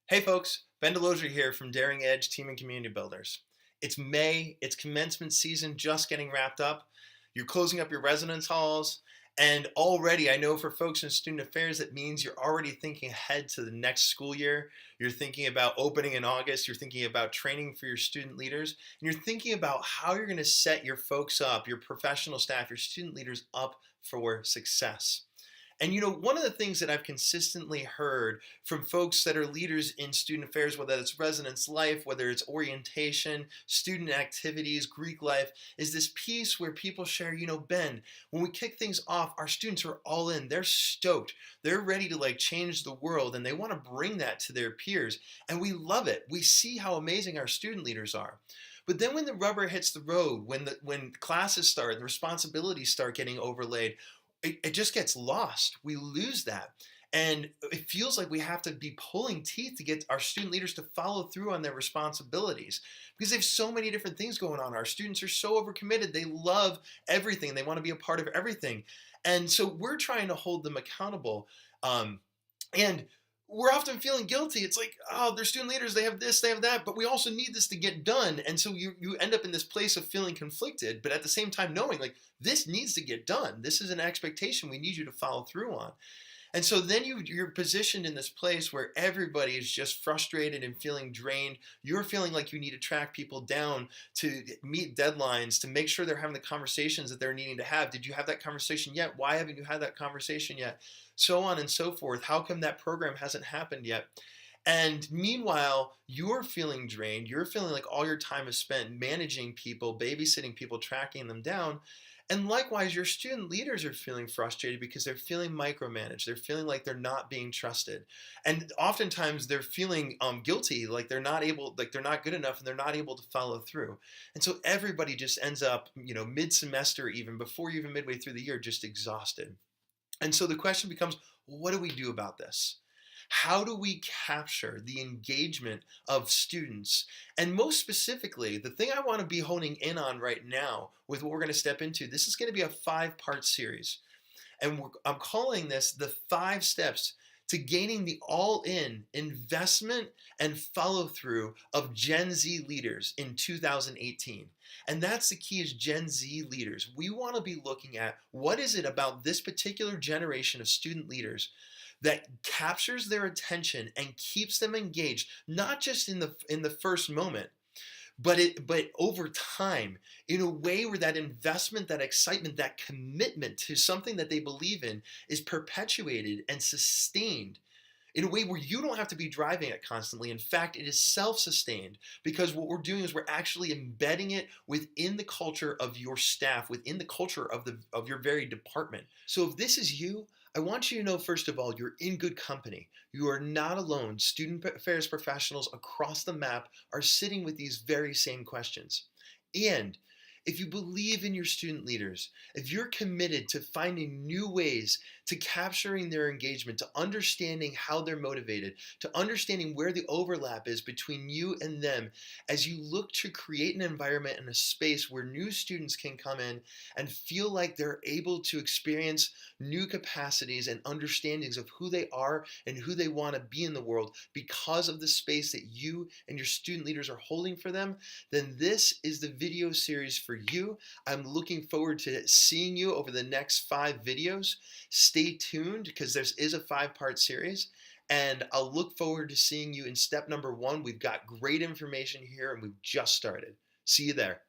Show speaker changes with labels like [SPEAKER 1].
[SPEAKER 1] Hey folks, Ben Delozier here from Daring Edge Team and Community Builders. It's May, it's commencement season just getting wrapped up. You're closing up your residence halls, and already I know for folks in student affairs that means you're already thinking ahead to the next school year. You're thinking about opening in August, you're thinking about training for your student leaders, and you're thinking about how you're going to set your folks up, your professional staff, your student leaders up for success. And one of the things that I've consistently heard from folks that are leaders in student affairs, whether it's residence life, whether it's orientation, student activities, Greek life, is this piece where people share, Ben, when we kick things off, our students are all in. They're stoked. They're ready to change the world, and they want to bring that to their peers. And we love it. We see how amazing our student leaders are. But then when the rubber hits the road, when classes start, and the responsibilities start getting overlaid, it just gets lost. We lose that. And it feels like we have to be pulling teeth to get our student leaders to follow through on their responsibilities because they have so many different things going on. Our students are so overcommitted. They love everything. They want to be a part of everything. And so we're trying to hold them accountable. And we're often feeling guilty. It's like, oh, they're student leaders, they have this, they have that, but we also need this to get done. And so you end up in this place of feeling conflicted, but at the same time knowing this needs to get done. This is an expectation we need you to follow through on. And so then you're positioned in this place where everybody is just frustrated and feeling drained. You're feeling like you need to track people down to meet deadlines, to make sure they're having the conversations that they're needing to have. Did you have that conversation yet? Why haven't you had that conversation yet? So on and so forth. How come that program hasn't happened yet? And meanwhile, you're feeling drained. You're feeling like all your time is spent managing people, babysitting people, tracking them down. And likewise, your student leaders are feeling frustrated because they're feeling micromanaged. They're feeling like they're not being trusted. And oftentimes they're feeling guilty, like they're not able, like they're not good enough and they're not able to follow through. And so everybody just ends up, mid-semester, even before even midway through the year, just exhausted. And so the question becomes, what do we do about this? How do we capture the engagement of students? And most specifically, the thing I want to be honing in on right now with what we're going to step into, this is going to be a 5-part series. And I'm calling this the 5 steps to gaining the all-in investment and follow-through of Gen Z leaders in 2018. And that's the key, is Gen Z leaders. We want to be looking at what is it about this particular generation of student leaders that captures their attention and keeps them engaged, not just in the first moment, but over time, in a way where that investment, that excitement, that commitment to something that they believe in is perpetuated and sustained in a way where you don't have to be driving it constantly. In fact, it is self-sustained, because what we're doing is we're actually embedding it within the culture of your staff, within the culture of your very department. So if this is you, I want you to know, first of all, you're in good company. You are not alone. Student affairs professionals across the map are sitting with these very same questions. And if you believe in your student leaders, if you're committed to finding new ways to capturing their engagement, to understanding how they're motivated, to understanding where the overlap is between you and them, as you look to create an environment and a space where new students can come in and feel like they're able to experience new capacities and understandings of who they are and who they want to be in the world because of the space that you and your student leaders are holding for them, then this is the video series for you. I'm looking forward to seeing you over the next 5 videos. Stay tuned, because there is a 5-part series, and I'll look forward to seeing you in step number 1. We've got great information here and we've just started. See you there.